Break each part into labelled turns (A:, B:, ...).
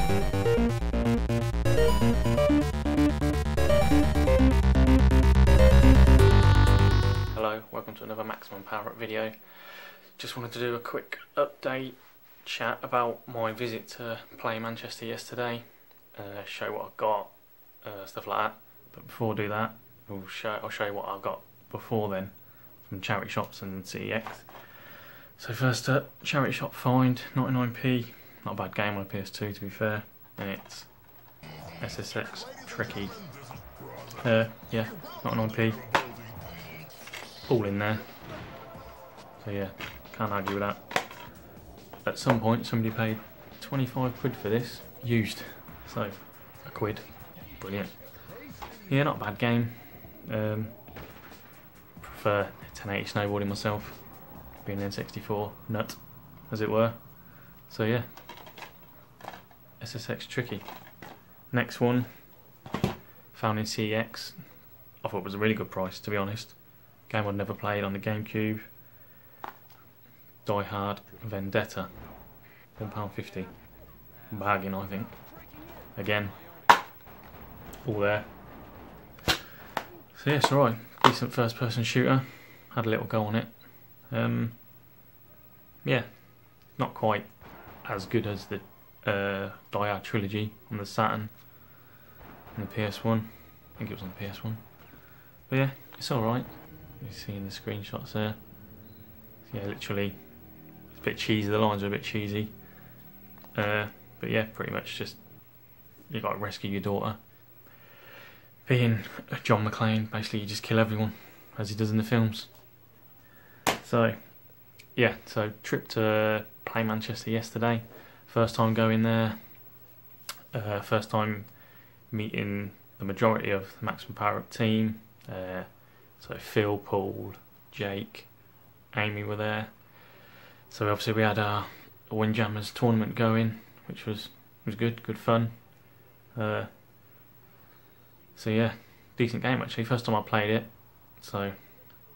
A: Hello, welcome to another Maximum Power Up video. Just wanted to do a quick update chat about my visit to play Manchester yesterday, show what I've got, stuff like that. But before I do that, I'll show you what I've got before then from charity shops and CEX. So first up, charity shop find, 99p, not a bad game on a PS2 to be fair, and it's SSX Tricky. Yeah, 99p. All in there. So yeah, can't argue with that. At some point somebody paid 25 quid for this, used. So, a quid. Brilliant. Yeah, not a bad game. Prefer 1080 snowboarding myself, being an N64 nut, as it were. So yeah, SSX Tricky. Next one, found in CEX. I thought it was a really good price, to be honest. Game I'd never played on the GameCube. Die Hard Vendetta, £1.50. Bargain, I think. Again, all there. So yeah, it's alright. Decent first-person shooter. Had a little go on it. Yeah, not quite as good as the Die Hard trilogy on the Saturn and the PS1. I think it was on the PS1. But yeah, it's alright. You see in the screenshots there. Yeah, literally, it's a bit cheesy. The lines are a bit cheesy. But yeah, pretty much just you got to rescue your daughter. Being John McClane, basically you just kill everyone as he does in the films. So yeah, so trip to play Manchester yesterday. First time going there. First time meeting the majority of the Maximum Power Up team. So Phil, Paul, Jake, Amy were there. So obviously we had our Windjammers tournament going, which was good fun. So yeah, decent game actually. First time I played it, so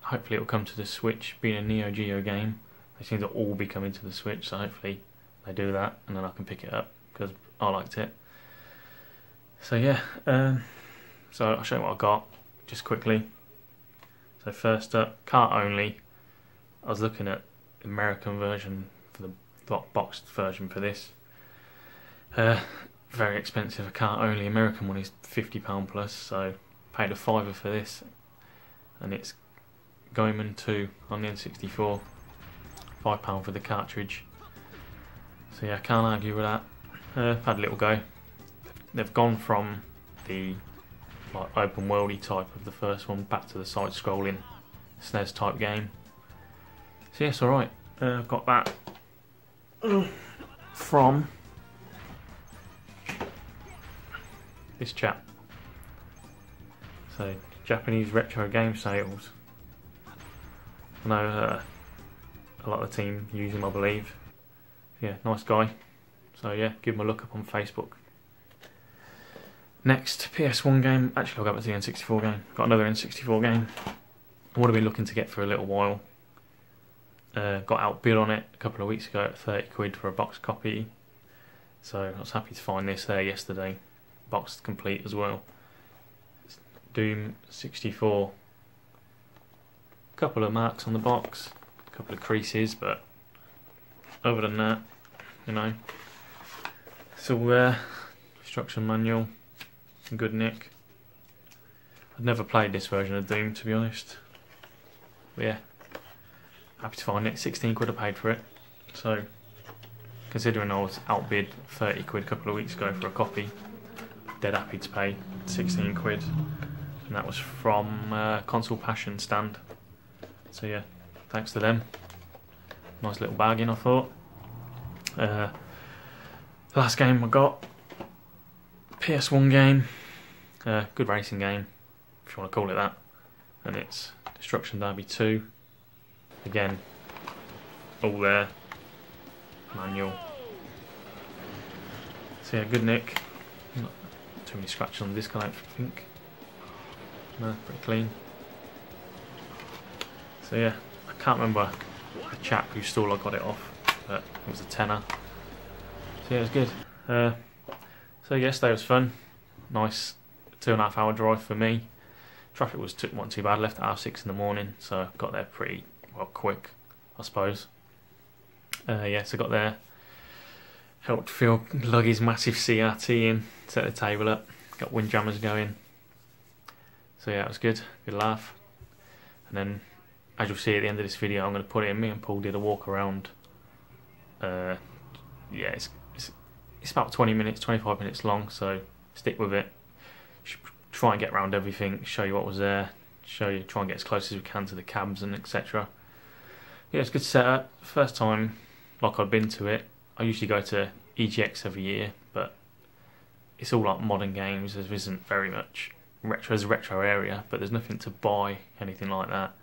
A: hopefully it'll come to the Switch. Being a Neo Geo game, they seem to all be coming to the Switch, so hopefully they do that and then I can pick it up because I liked it. So yeah, so I'll show you what I got just quickly. So first up, cart only. I was looking at the American version for the boxed version for this. Very expensive. A cart only American one is £50 plus, so paid a fiver for this, and it's Goemon 2 on the N64. £5 for the cartridge. So yeah, can't argue with that. Had a little go. They've gone from the like open worldy type of the first one back to the side scrolling SNES type game. So yes, alright. I've got that from this chap. So Japanese retro game sales. I know a lot of the team use him, I believe. Yeah, nice guy. So yeah, give him a look up on Facebook. Next, PS1 game. Actually, I'll go back to the N64 game. Got another N64 game. I would have been looking to get for a little while. Got outbid on it a couple of weeks ago at 30 quid for a box copy. So I was happy to find this there yesterday. Boxed complete as well. It's Doom 64. Couple of marks on the box. A couple of creases, but other than that, you know, it's all there. Instruction manual. Good nick. I've never played this version of Doom, to be honest. But yeah, happy to find it. 16 quid I paid for it. So, considering I was outbid 30 quid a couple of weeks ago for a copy, dead happy to pay 16 quid. And that was from Console Passion stand. So yeah, thanks to them. Nice little bargain, I thought. Last game I got, PS1 game. Good racing game, if you want to call it that, and it's Destruction Derby 2. Again, all there, manual. So yeah, good nick. Not too many scratches on the disc, I don't think. No, pretty clean. So yeah, I can't remember the chap whose stall I got it off, but it was a tenner. So yeah, it was good. So yesterday was fun. Nice 2.5 hour drive for me. Traffic wasn't too bad. Left at 6:30 in the morning, so got there pretty well quick, I suppose. Yeah, so got there. Helped Phil lug his massive CRT in, set the table up, got windjammers going. So yeah, it was good. Good laugh. And then, as you'll see at the end of this video, I'm going to put it in. Me and Paul did a walk around. Yeah, it's about 20 minutes, 25 minutes long, so stick with it. Try and get around everything, show you what was there, try and get as close as we can to the cabs and etc. Yeah, it's a good setup. First time like I've been to it. I usually go to EGX every year, but it's all like modern games. There isn't very much retro. There's a retro area, but there's nothing to buy, anything like that,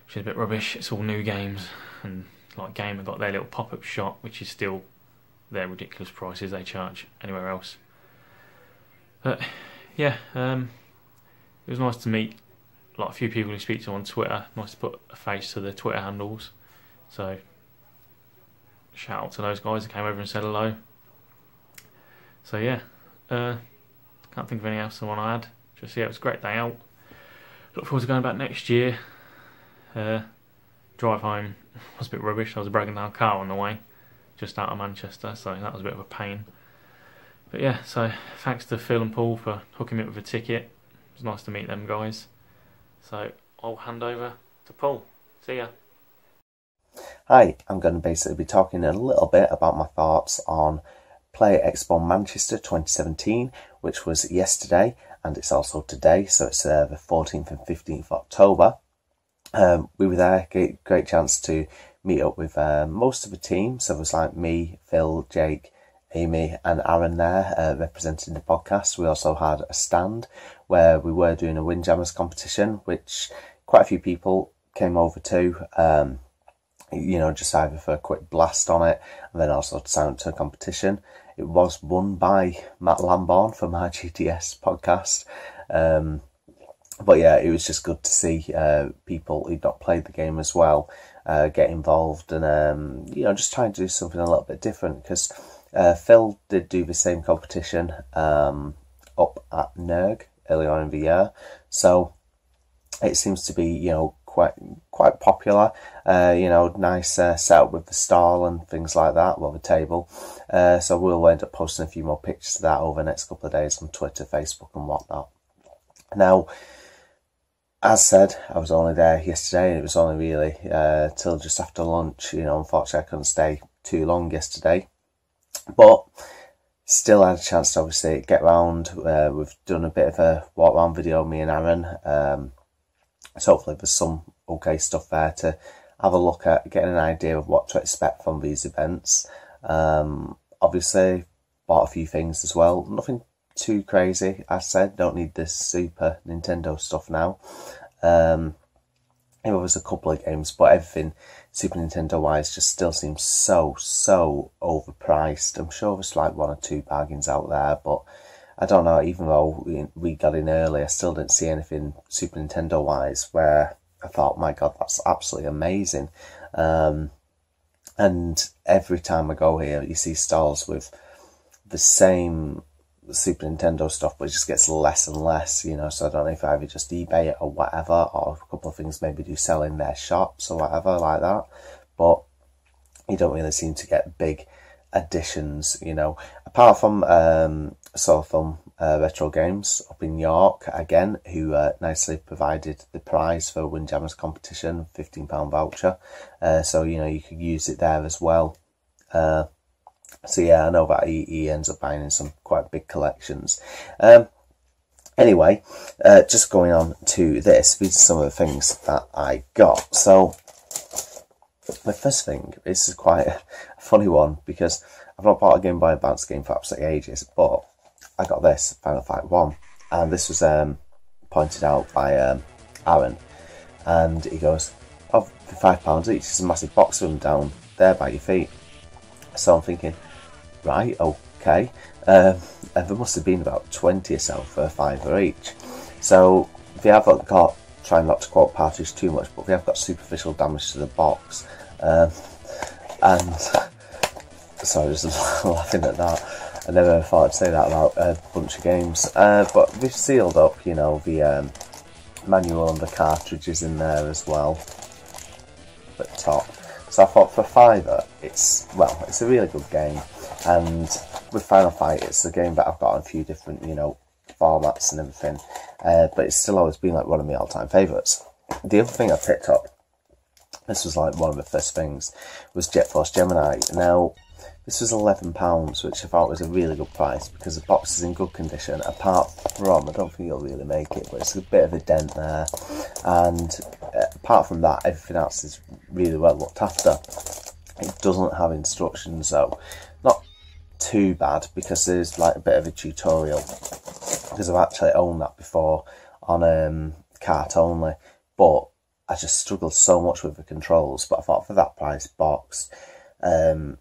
A: which is a bit rubbish. It's all new games, and like Gamer got their little pop-up shop, which is still their ridiculous prices they charge anywhere else. But yeah, it was nice to meet like a few people who speak to on Twitter. Nice to put a face to the Twitter handles. So shout out to those guys that came over and said hello. So yeah, can't think of anything else I want to add. Just yeah, it was a great day out. Look forward to going back next year. Drive home was a bit rubbish. I was bragging down car on the way, just out of Manchester, so that was a bit of a pain. But yeah, so thanks to Phil and Paul for hooking me up with a ticket. It was nice to meet them guys. So I'll hand over to Paul. See ya.
B: Hi, I'm going to basically be talking a little bit about my thoughts on Play Expo Manchester 2017, which was yesterday, and it's also today, so it's the 14th and 15th of October. We were there, great chance to meet up with most of the team. So it was like me, Phil, Jake, Amy and Arron there representing the podcast. We also had a stand where we were doing a Windjammers competition, which quite a few people came over to, you know, just either for a quick blast on it and then also to sign up to a competition. It was won by Matt Lamborn from our GTS podcast. But yeah, it was just good to see people who'd not played the game as well get involved and, you know, just trying to do something a little bit different, because Phil did do the same competition up at NERG earlier on in the year, so it seems to be, you know, quite popular. You know, nice setup with the stall and things like that, well, the table. So we'll end up posting a few more pictures of that over the next couple of days on Twitter, Facebook and whatnot. Now, as said, I was only there yesterday, and it was only really till just after lunch. You know, unfortunately I couldn't stay too long yesterday, but still had a chance to obviously get round. We've done a bit of a walk around video, me and Arron, so hopefully there's some okay stuff there to have a look at, getting an idea of what to expect from these events. Obviously bought a few things as well, nothing too crazy. As said, don't need this Super Nintendo stuff now. It was a couple of games, but everything Super Nintendo wise just still seems so overpriced. I'm sure there's like one or two bargains out there, but I don't know, even though we got in early, I still didn't see anything Super Nintendo wise where I thought, my god, that's absolutely amazing. And every time I go here, you see stalls with the same Super Nintendo stuff, but it just gets less and less, you know. So I don't know if I either just eBay it or whatever, or a couple of things maybe do sell in their shops or whatever like that, but you don't really seem to get big additions, you know, apart from Soulfun Retro Games up in York again, who nicely provided the prize for Windjammers competition, £15 voucher, so you know, you could use it there as well. So yeah, I know that he ends up buying in some quite big collections. Anyway, just going on to this, these are some of the things that I got. So the first thing, this is quite a funny one, because I've not bought a Game Boy Advance game for absolutely ages, but I got this, Final Fight 1, and this was pointed out by Arron, and he goes, oh, for £5 each, there's a massive box of them down there by your feet. So I'm thinking, right, okay, and there must have been about 20 or so for a £5 each. So if you haven't got, try not to quote parties too much, but we have got superficial damage to the box, and sorry, just laughing at that. I never thought I'd say that about a bunch of games. But they've sealed up, you know, the manual and the cartridges in there as well at the top. So I thought for £5, it's a really good game. And with Final Fight, it's a game that I've got on a few different, you know, formats and everything. But it's still always been like one of my all-time favourites. The other thing I picked up, this was like one of the first things, was Jet Force Gemini. Now, this was £11, which I thought was a really good price because the box is in good condition. Apart from, I don't think you'll really make it, but it's a bit of a dent there. And apart from that, everything else is really well looked after. It doesn't have instructions though. Not too bad because there's like a bit of a tutorial. Because I've actually owned that before on cart only. But I just struggled so much with the controls. But I thought for that price box,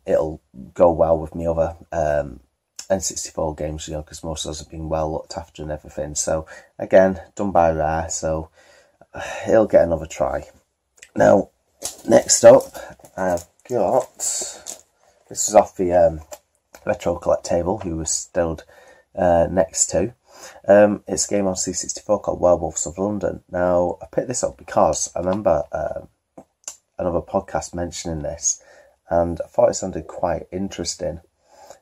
B: it'll go well with me other N64 games, you know, because most of those have been well looked after and everything. So again, done by Rare, so it'll get another try. Now, next up, I've got, this is off the Retro Collect table, who was stood next to. It's a game on C64 called Werewolves of London. Now, I picked this up because I remember another podcast mentioning this, and I thought it sounded quite interesting.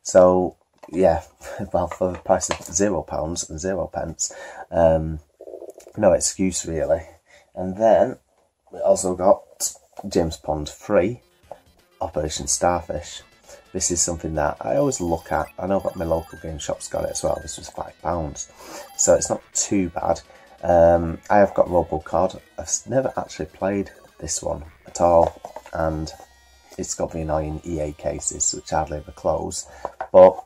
B: So, yeah, well, for the price of £0 and 0 pence, no excuse really. And then we also got James Bond 3, Operation Starfish. This is something that I always look at. I know that my local game shop's got it as well. This was £5, so it's not too bad. I have got Robocod. I've never actually played this one at all, and it's got the annoying EA cases which hardly ever close. But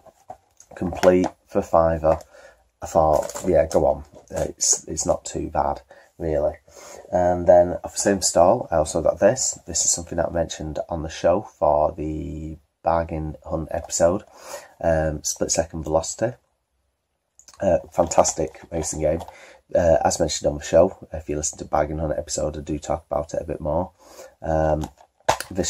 B: complete for £5. I thought, yeah, go on. It's not too bad, really. And then off the same stall, I also got this. This is something that I mentioned on the show for the Bargain Hunt episode, Split Second Velocity. Fantastic racing game. As mentioned on the show, if you listen to Bargain Hunt episode, I do talk about it a bit more. The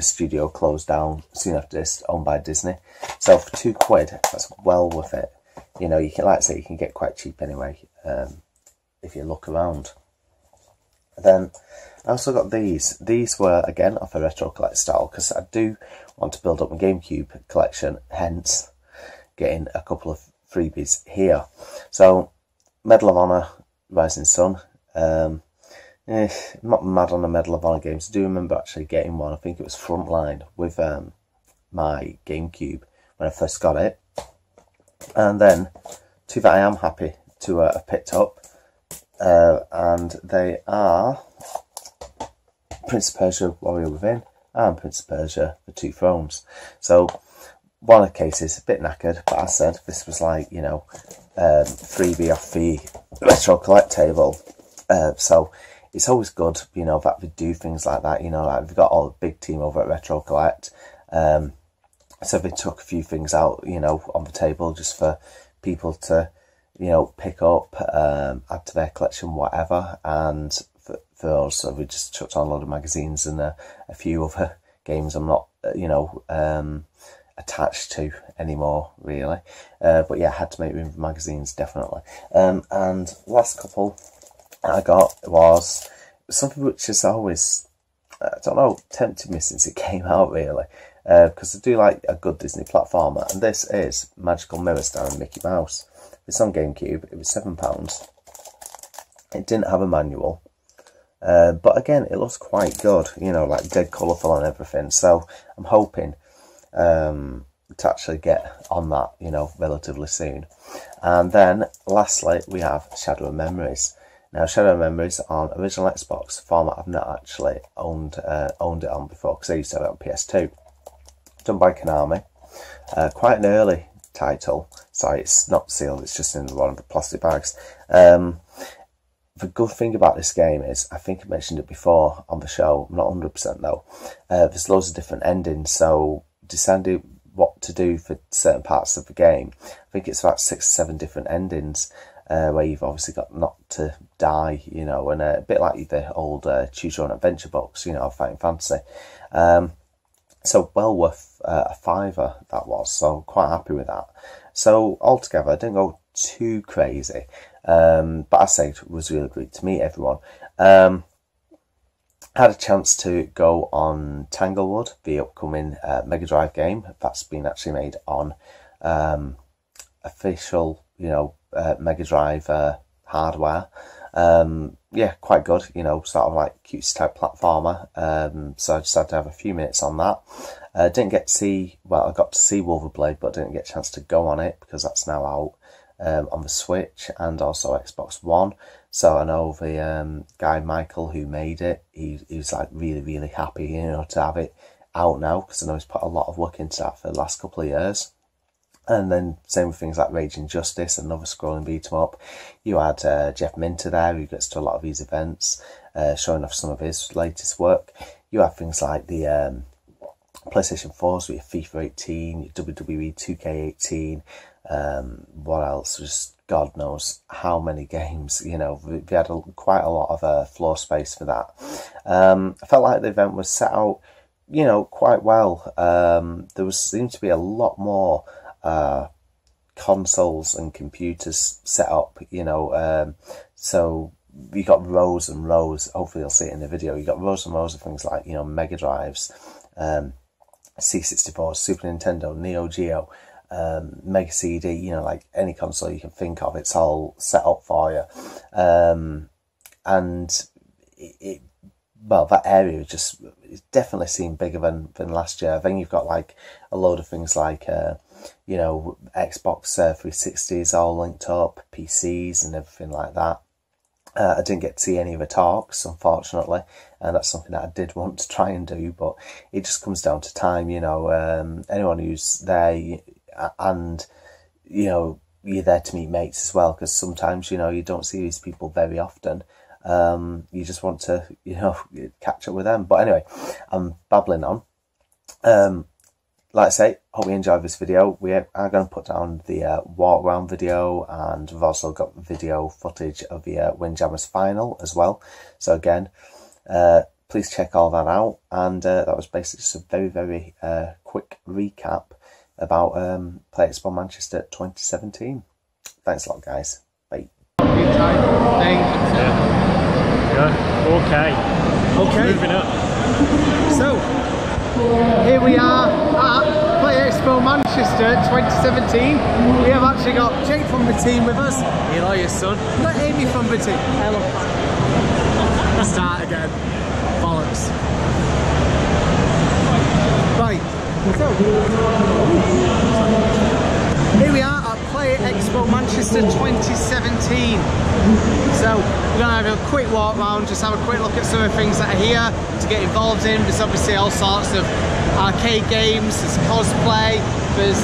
B: studio closed down soon after this, owned by Disney. So for £2, that's well worth it. You know, you can, like I say, you can get quite cheap anyway, if you look around. Then I also got these. These were, again, off a Retro Collect style, because I do want to build up my GameCube collection, hence getting a couple of freebies here. So, Medal of Honor, Rising Sun. I'm not mad on the Medal of Honor games. I do remember actually getting one. I think it was Frontline with my GameCube when I first got it. And then, two that I am happy to have picked up. And they are Prince of Persia Warrior Within and Prince of Persia The Two Thrones. So one of the cases, a bit knackered, but as I said, this was like, you know, freebie off the Retro Collect table. So it's always good, you know, that we do things like that, you know, like we've got all the big team over at Retro Collect. So they took a few things out, you know, on the table just for people to, you know, pick up, add to their collection, whatever. And for us, so we just chucked on a lot of magazines and a few other games I'm not, you know, attached to anymore, really. But yeah, I had to make room for magazines, definitely. And last couple I got was something which has always, I don't know, tempted me since it came out, really. Because I do like a good Disney platformer, and this is Magical Mirror starring Mickey Mouse. It's on GameCube. It was £7. It didn't have a manual, but again, it looks quite good. You know, like dead colourful and everything. So I'm hoping to actually get on that, you know, relatively soon. And then lastly, we have Shadow of Memories. Now, Shadow of Memories on original Xbox format. I've not actually owned it on before because I used to have it on PS2. Done by Konami. Quite an early title. Sorry, it's not sealed, it's just in one of the plastic bags. The good thing about this game is, I think I mentioned it before on the show, I'm not 100% though, there's loads of different endings, so deciding what to do for certain parts of the game, I think it's about 6 or 7 different endings, where you've obviously got not to die, you know, and a bit like the old Choose Your Own Adventure books, you know, Fighting Fantasy. So well worth a fiver that was, so quite happy with that. So altogether, I didn't go too crazy, but I say it was really great to meet everyone. Had a chance to go on Tanglewood, the upcoming Mega Drive game that's been actually made on official, Mega Drive hardware. Yeah, quite good, sort of like cutesy type platformer. So I just had to have a few minutes on that. Didn't get to see, well, I got to see Wolverblade, but didn't get a chance to go on it because that's now out on the Switch and also Xbox One. So I know the guy Michael who made it, he was like really happy, to have it out now, because I know he's put a lot of work into that for the last couple of years. And then same with things like Raging Justice, another scrolling beat 'em up. You had Jeff Minter there, who gets to a lot of these events, showing off some of his latest work. You have things like the PlayStation 4s with your FIFA 18, your WWE 2K18, what else? Just God knows how many games, we had quite a lot of floor space for that. I felt like the event was set out, quite well. There seemed to be a lot more consoles and computers set up, so you got rows and rows. Hopefully you'll see it in the video. You got rows and rows of things like, Mega Drives, C64, Super Nintendo, Neo Geo, Mega CD, like any console you can think of, it's all set up for you. And well, that area just definitely seemed bigger than last year. Then you've got like a load of things like Xbox 360s all linked up, PCs and everything like that. I didn't get to see any of the talks, unfortunately, and that's something that I did want to try and do, but it just comes down to time, anyone who's there, and, you're there to meet mates as well, because sometimes, you don't see these people very often. You just want to, catch up with them. But anyway, I'm babbling on. Like I say, hope you enjoyed this video. We are going to put down the walk around video, and we've also got video footage of the Windjammers final as well. So again, please check all that out. And that was basically just a very quick recap about Play Expo Manchester 2017. Thanks a lot, guys. Bye.
A: Okay. Moving up.
C: So, here we are at Play Expo Manchester 2017. We have actually got Jake from the team with us. Eli, your son. We've got Amy from the team. Hello. Start again. Bollocks. Right. So, here we are at Play Expo Manchester 2017. So, we're going to have a quick walk round, just have a quick look at some of the things that are here to get involved in. There's obviously all sorts of arcade games, there's cosplay, there's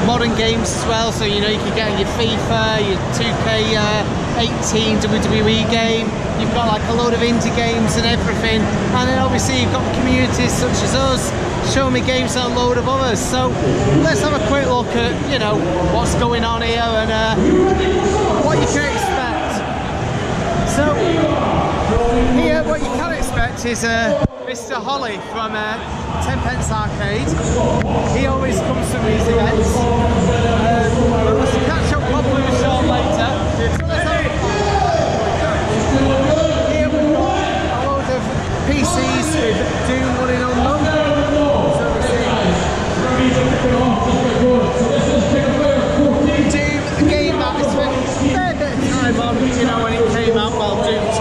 C: modern games as well, so you can get your FIFA, your 2K18 WWE game. You've got like a load of indie games and everything, and then obviously you've got communities such as us, Show Me Games and a load of others. So let's have a quick look at, what's going on here and what you can expect. So here what you can expect is Mr. Holly from 10pence Arcade. He always comes to these events. We'll catch up probably with Sean later. So let's have here we've got a load of PCs with Doom running on them. Doom, a game that I spent a fair bit of time on, when it came out, well, Doom 2.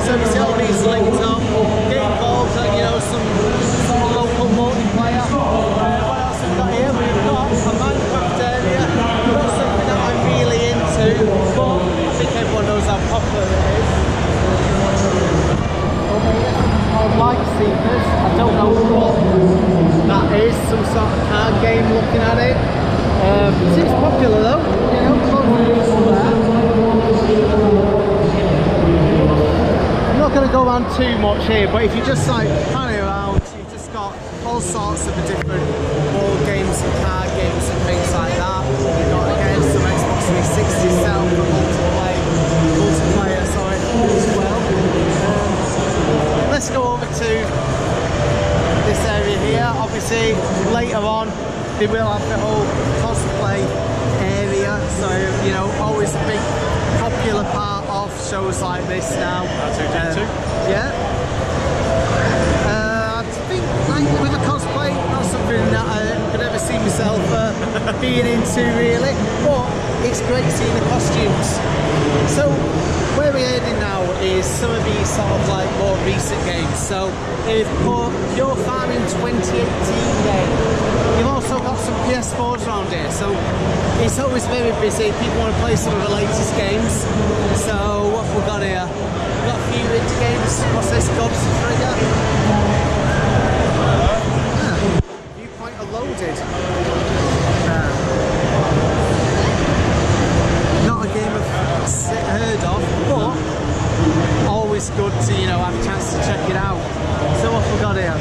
C: So we see all these linked up, get involved at, some local multiplayer. What else have we got here? We've got a Minecraft area. Not something that I'm really into, but I think everyone knows how popular it is. Called Life Seekers. I don't know what that is, some sort of card game looking at it. Seems popular though, I'm not going to go around too much here, but if you just like pan around, you've just got all sorts of the different board games and card games and things like that. You've got again some Xbox 360 set up for multiplayer as well. Let's go over to this area here. Obviously, They will have the whole cosplay area, so you know, always a big popular part of shows like this now.
A: That's who did too.
C: Yeah. I think like with a cosplay, not something that I could ever see myself being into really, but it's great seeing the costumes. So where we're heading now is some of these sort of like more recent games. So they've put Pure Farming 2018 game. You've also got some PS4s around here, so it's always very busy. People want to play some of the latest games. So what have we got here? We've got a few winter games. What's this? God's Trigger. Viewpoint loaded. Not a game I've heard of, but always good to, you know, have a chance to check it out. So what have we got here?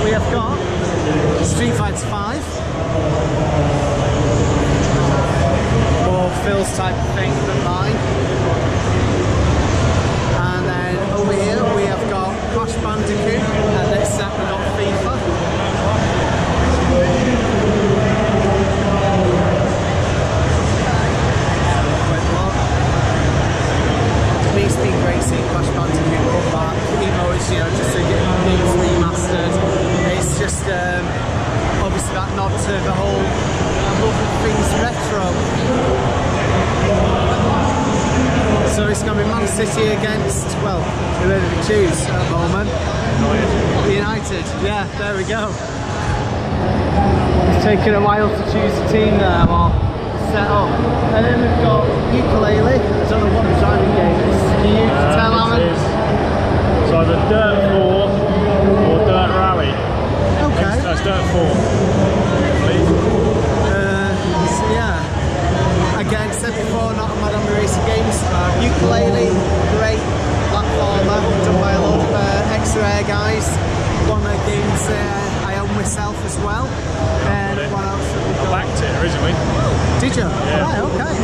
C: We have got Street Fighter 5. More Phil's type of thing than mine. And then over here we have got Crash Bandicoot, and next up we've got FIFA. It's been great seeing Crash Bandicoot come back, even though it's, you know, just a game's remastered. It's just obviously that nod to the whole love of things retro. So it's going to be Man City against, well, whoever we choose at the moment. United. Yeah, there we go. It's taken a while to choose a team there, or set up. And then we've got Ukulele. I don't know what the driving game is. Can you tell Alan?
A: It's either Dirt 4 or Dirt Rally.
C: Okay.
A: That's Dirt 4.
C: So yeah. Again, said before, not a mad on the racing games. Ukulele, great platformer, done by a lot of ex-Rare guys. One of the games I own myself as well. And what else have we got?
A: I backed it originally.
C: Did you?
A: Yeah.
C: Right, okay.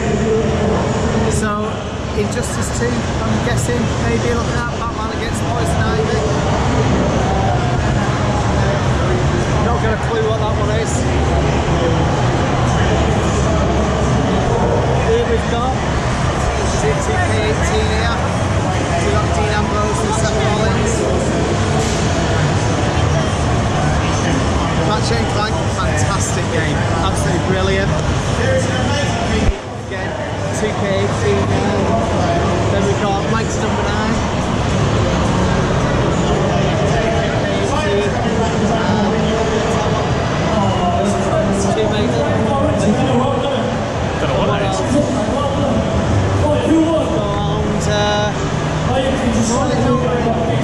C: So, Injustice 2, I'm guessing, maybe looking at Batman against Poison Ivy. Not got a clue what that one is. Here we've got, is it 2K18 here? We've got Dean Ambrose and Seth Rollins. Ratchet & Clank, fantastic game, absolutely brilliant. Again, 2K18 then we've got Mike's number 9. 2K18.
A: Don't know what that is.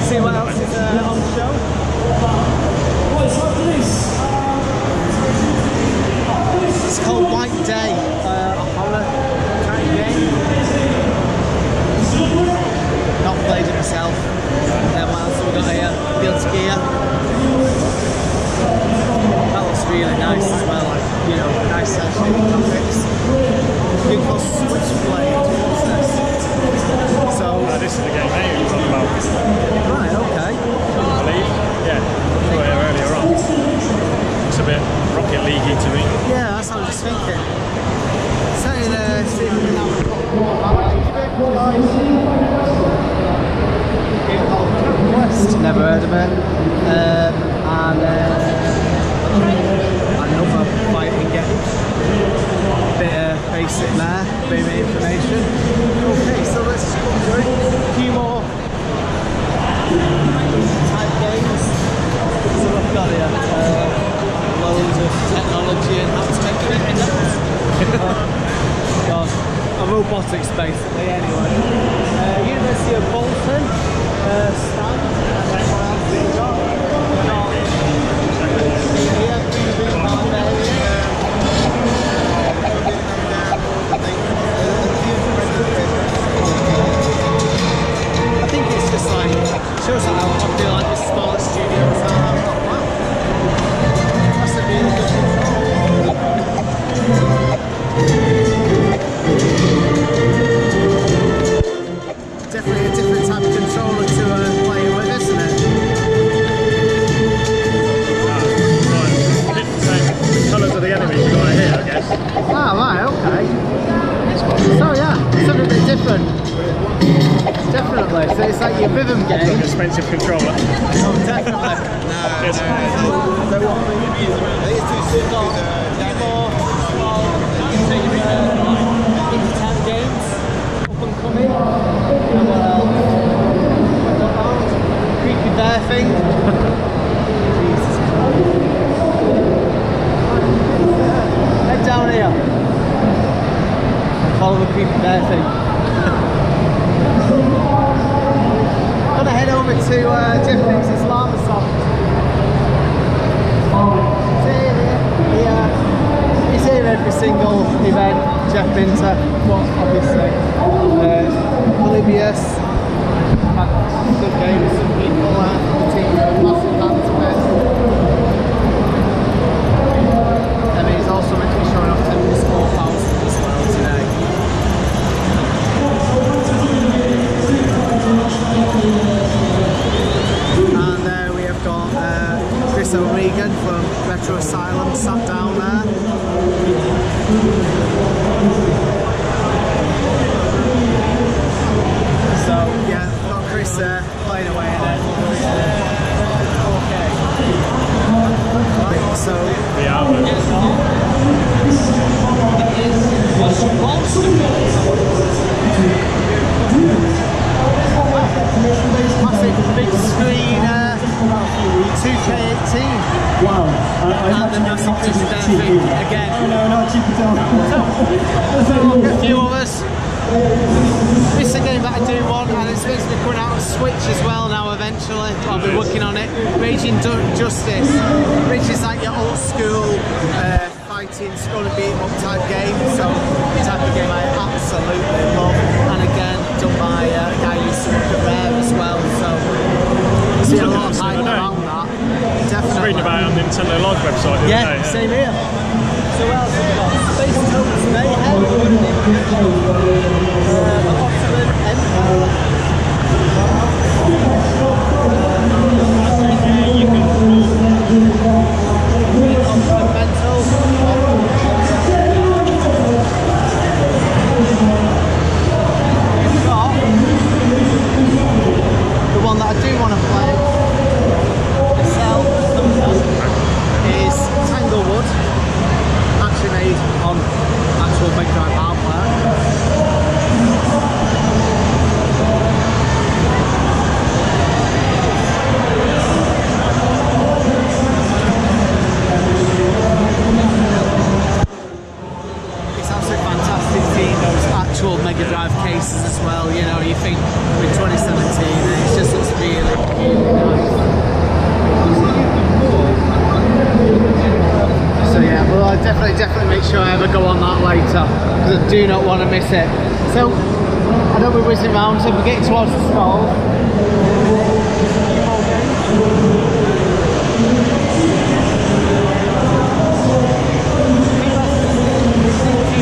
C: See what else is on the show. It's called White Day, a horror kind of game. Not played it myself. What else have we got here? Guilty Gear. That looks really nice as well. You know, nice actually graphics. Beautiful Switchblade. What's this? So
A: This is the game now you're talking about.
C: right, okay.
A: I believe. Yeah. I saw it earlier on. It's a bit Rocket League-y to me.
C: Yeah, that's what I was just thinking. Saying, see if we can have a couple more game called Quest. Never heard of it. And another fighting game. Bit of basic there, bit of information. Okay, so let's just go through a few more type games. So we've got here loads of technology and how to make it. God, a robotics basically anyway. University of Bolton, stand, and then what else have we got? I think it's just like, shows how popular like the smaller studios are. Oh, wow. That's a really good control. Definitely a different type of controller to play with definitely. So it's like your rhythm game.
A: An expensive controller.
C: Oh, definitely.
A: Yes.
C: Games up and coming. And what else? Creepy bear thing. Jesus Christ. Head down here. Follow the creepy bear thing. I'm gonna head over to Jeff Pinter's Llama Song. He's here every single event, Jeff Pinter, obviously. Polybius, good games, some people from the team, massive fans of it. And he's also meant to be showing off Tempest 4000 as well today. And there we have got Chris O'Regan from Retro Asylum sat down there. So yeah, got Chris playing away in it. Okay. Right, so
A: Yeah.
C: massive big screen 2K18.
D: Wow, I
C: And the massive
D: have to
C: Chris
D: be
C: there
D: cheeky.
C: again.
D: No, not cheeky at all.
C: A few others. This is a game that I do want, and it's supposed to be coming out on Switch as well now eventually. I'll be working on it. Raging Justice, which is like your old school fighting, skull and beat 'em up type game. So the type of game I absolutely love. And again, done by a guy who used to work at Rare as well. So see a lot of hype around that. Definitely.
A: Reading about it on the Nintendo Live website the
C: Yeah,
A: other day.
C: same here. So what else have we got? Space Toads Mayhem. Ottoman Empire. Mental. We've got the one that I do want to play myself is Tanglewood, actually made on actual Mega Drive hardware. It's absolutely fantastic seeing those actual Mega Drive cases as well. You know, you think with 2017, it's just looks really, really nice. So yeah, well I'll definitely make sure I ever go on that later, because I do not want to miss it. So, I know we're whizzing around, so we're getting towards the stall.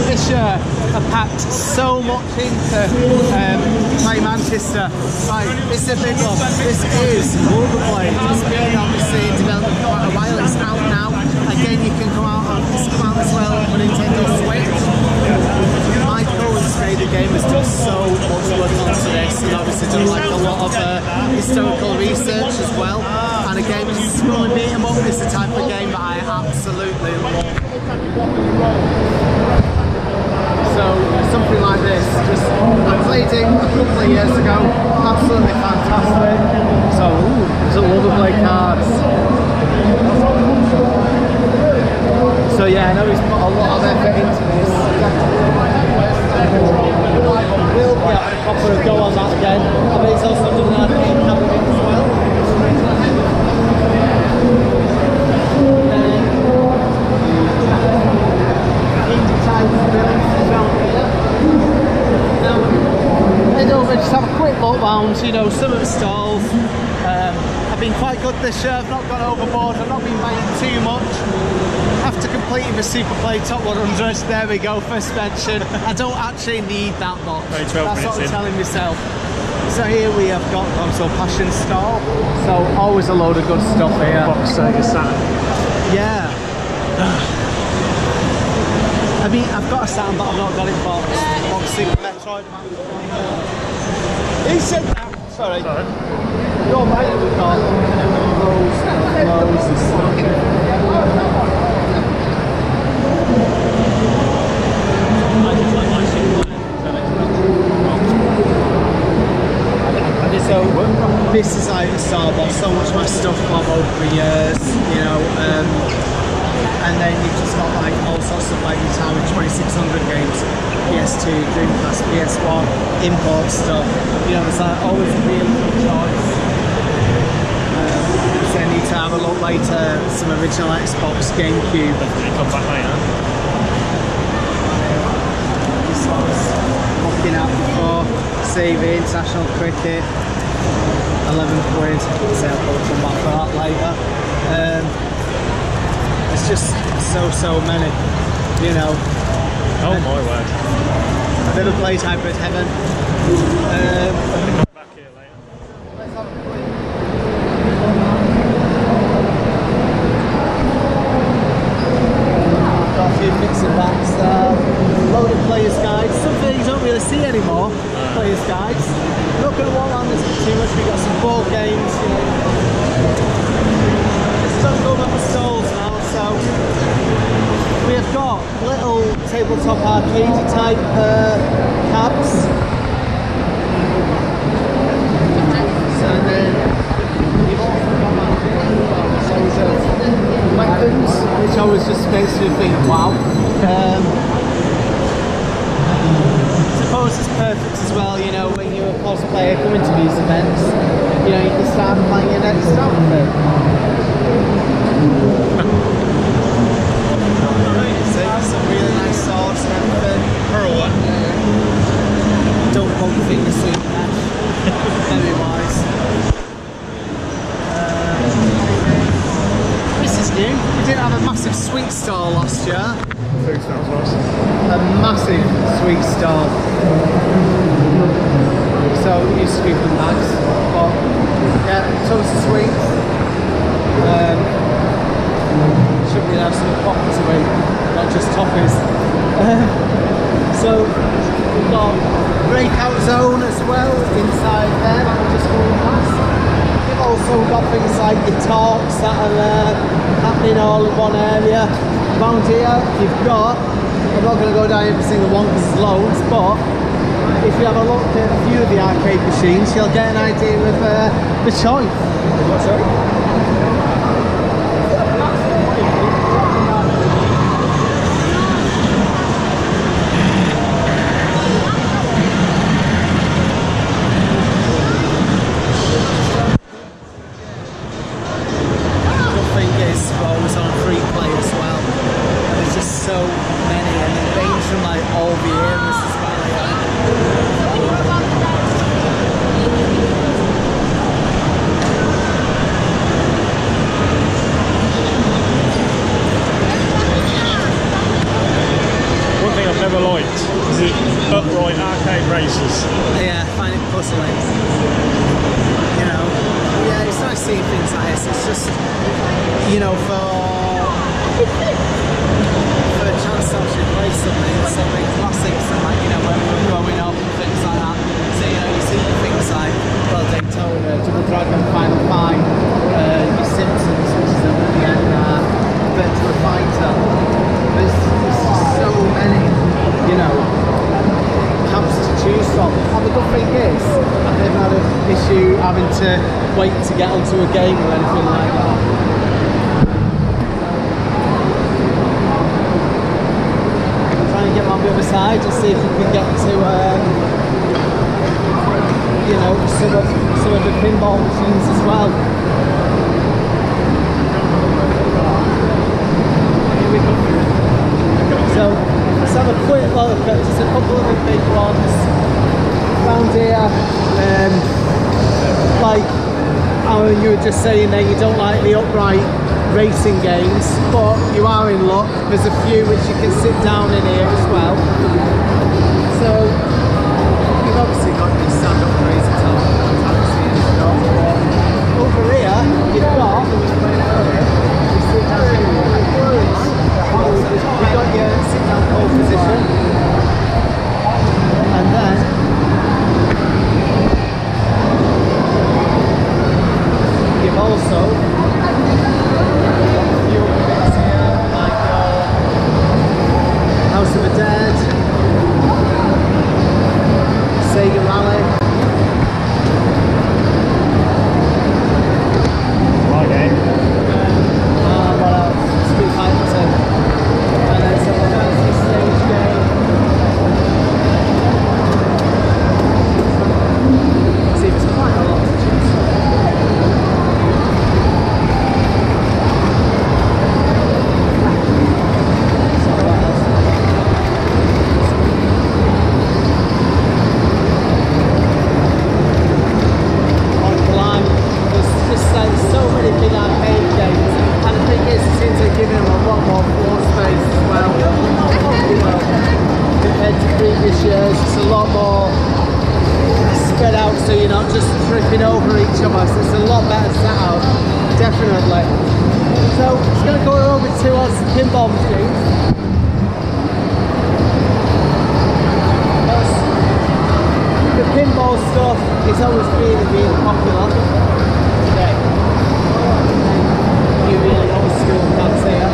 C: This year I packed so much into Play Manchester. Right, this is a big one. This is Rollerblade. It's been obviously in development for quite a while. It's out now. Again, you can come out as well on Nintendo Switch. Michael, who's made the game, has done so much work onto this, and obviously done like a lot of historical research as well. And again, it's going to beat 'em up. It's the type of game that I absolutely love. So something like this, just I played it a couple of years ago, absolutely fantastic. So there's a lot of play cards. So yeah, I know he's put a lot of effort into this. We'll get a proper go on that again. I mean, he's also done an arcade cabinet as well. Head over, just have a quick look round, you know, some of the stalls. I've been quite good this year, I've not gone overboard, I've not been buying too much. After completing the Super Play Top 100, there we go, first mention. I don't actually need that much, that's what I'm telling myself. So here we have got Console Passion stall, so always a load of good stuff here.
A: Box Sega Saturn.
C: Yeah. I mean, I've got a Saturn, but I've not got it boxed. Box Super Metroid. Who said that? Sorry. Your mate, we've got loads of stuff. So this is like the start of so much of my stuff come over the years, you know, and then you've just got like all sorts of like Atari 2600 games, PS2, Dreamcast, PS1, import stuff, you know, it's like always a really good choice. So I need to have a look later, some original Xbox, GameCube.
A: Definitely come back later.
C: This one's looking at before, CV, international cricket. 11 quid, so I'll come back for that later. It's just so many, you know.
A: Oh my word.
C: A bit of Blade Hybrid Heaven.
A: Back here later.
C: Let's have a quick. Got a few bits and bats there. Load of players' guides, something you don't really see anymore. Players' guides. Not going to walk around this too much. We've got some board games, you know. Let's go back to stalls now. So we have got little tabletop arcade type cabs. So then you've also got weapons, which always just makes me think, wow. Suppose it's perfect as well, you know, when you're a cosplayer coming to these events, you know, you can start playing your next outfit. Some really nice swords and everything. Pearl one. Don't poke your fingers through the mesh. Very wise. This is new. We didn't have a massive sweet stall last year.
D: Food smells nice.
C: A massive sweet stall. So it used to be from bags, but yeah, tons of sweets. Should we have some pockets of it, not just toppers. So we've got breakout zone as well inside there that we're just going past. We've also got things like your talks that are happening all in one area. Around here you've got, I'm not going to go down every single one because there's loads, but if you have a look at a few of the arcade machines, you'll get an idea of the choice.
A: Upright arcade races.
C: Yeah, I find it puzzling. You know, yeah, it's nice seeing things like this. It's just, you know, for a chance to actually play something classics, and like, you know, when we were growing up and things like that. So, you know, you see things like, well, Daytona, Double Dragon, Final Fight, your Simpsons, which is at the end, Virtua Fighter. There's just so many, you know, camps to choose from. And the good thing is, I've never had an issue having to wait to get onto a game or anything like that. I'm trying to get on the other side and see if we can get to, you know, some of the pinball machines as well. Here we go. So let's have a quick look at just a couple of the big ones around here. Like you were just saying there, you don't like the upright racing games, but you are in luck. There's a few which you can sit down in here as well. So you've obviously got your stand-up crazy taxi and stuff. Over here you've got you've got your sit-down pole position, and then House of the Dead, Sega Rally. What else? Street Fighter 2. And there's a fancy stage game. See, there's quite a lot to choose from. So what else? Online, there's just like so many big arcade games, and the thing is, it seems they're giving them a lot more floor space as well. You know, compared to previous years, it's a lot more spread out, so you're not just tripping over each other. So it's a lot better setup, definitely. So it's going to go over towards the pinball machines. The pinball stuff is always really popular. Okay. You really old school fans here.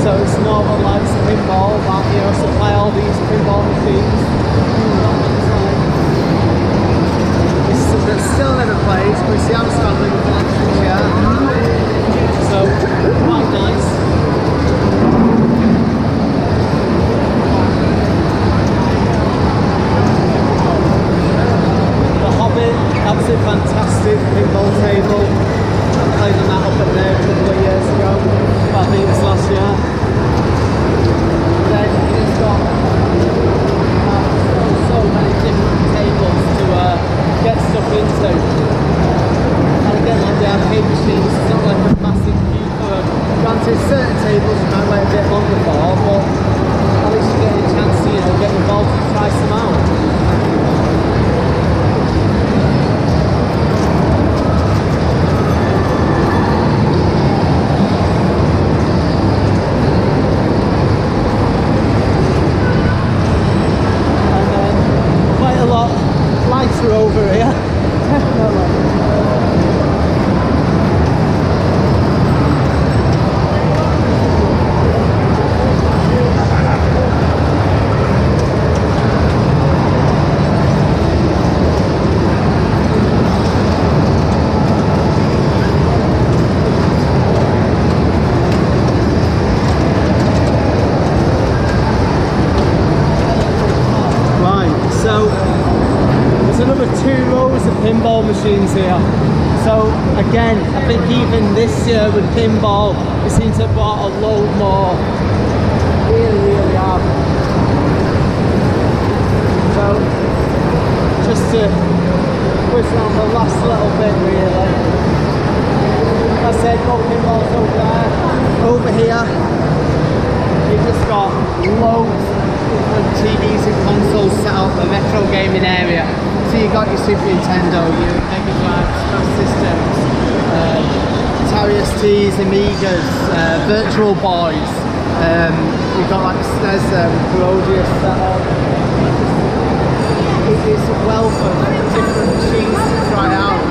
C: So it's normal likes of pinball, but you know, supply all these pinball machines. It's still never played, but we see I'm scrambling with electric chair. So quite nice. Absolutely fantastic pinball table. I played on that up at there a couple of years ago. I think it was last year. Then it's got so many different tables to get stuff into. And again, like the arcade machines, it's not like a massive queue for them. Granted, certain tables you might wait a bit longer for, but at least you get a chance to, you know, get involved and try some out. Over here, definitely. Pinball machines here. So again, I think even this year with pinball, we seem to have bought a load more. Really hard. So just to push on the last little bit really. I said no pinballs over there. Over here, you've just got loads of TVs and consoles set up, the retro gaming area. So you got your Super Nintendo, your Mega Drive, Super Systems, Atari STs, Amigas, Virtual Boys. You've got like SNES, Parodius set up. It is a wealth of different machines to try out.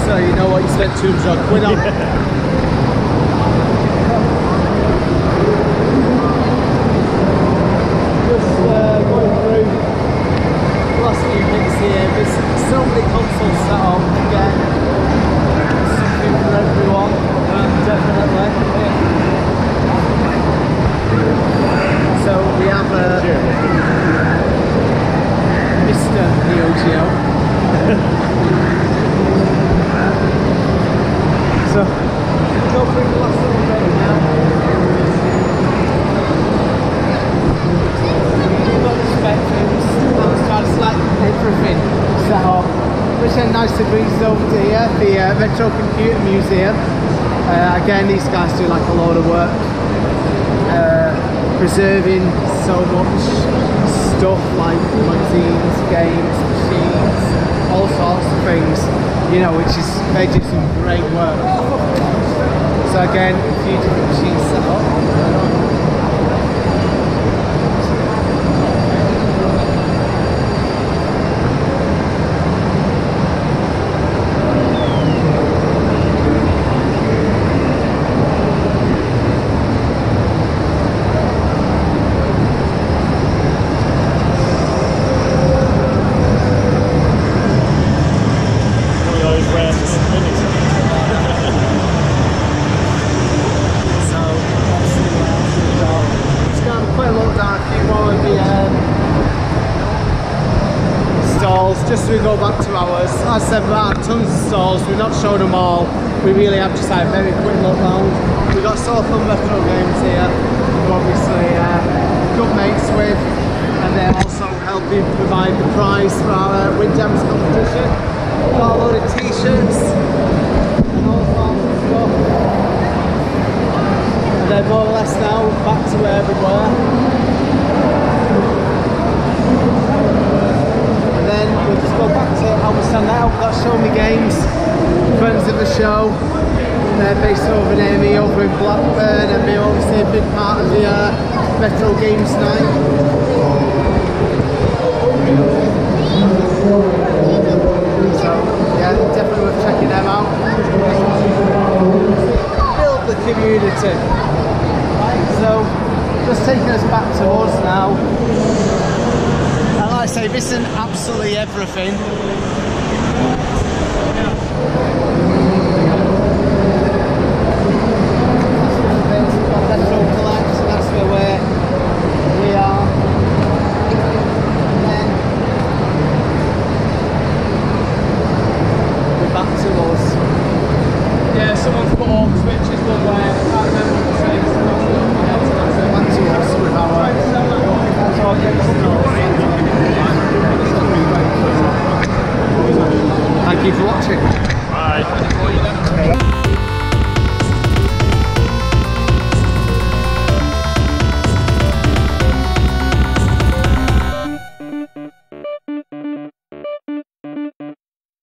C: So you know what you spent £200 on. Just going through the last few bits here. There's so many consoles set up again. Something for everyone, definitely. So we have Mr. Neo Geo. So, go through the last little bit now. You've got the spectrums, Amstrad, like everything set up. Which then nicely brings us over to here, the Retro Computer Museum. Again, these guys do like a load of work, preserving so much stuff like magazines, games, machines, all sorts of things, you know, which is, they do some great work. So again, a few different machines set up. Just so we go back to ours. As I said, we've had tons of stalls, we've not showed them all. We really have just had a very quick look round. We've got Southern Retro Games here, who obviously good mates with, and they're also helping provide the prize for our Windjams competition. We've got a load of t-shirts and all sorts of stuff. And they're more or less now back to where we were. Then we'll just go back to how we stand now. We've got Show Me Games, friends of the show. They're based over near me, over in Blackburn, and they're obviously a big part of the Retro Games night. So yeah, definitely worth checking them out. Build the community. So just taking us back to us now. Like I say, this isn't absolutely everything.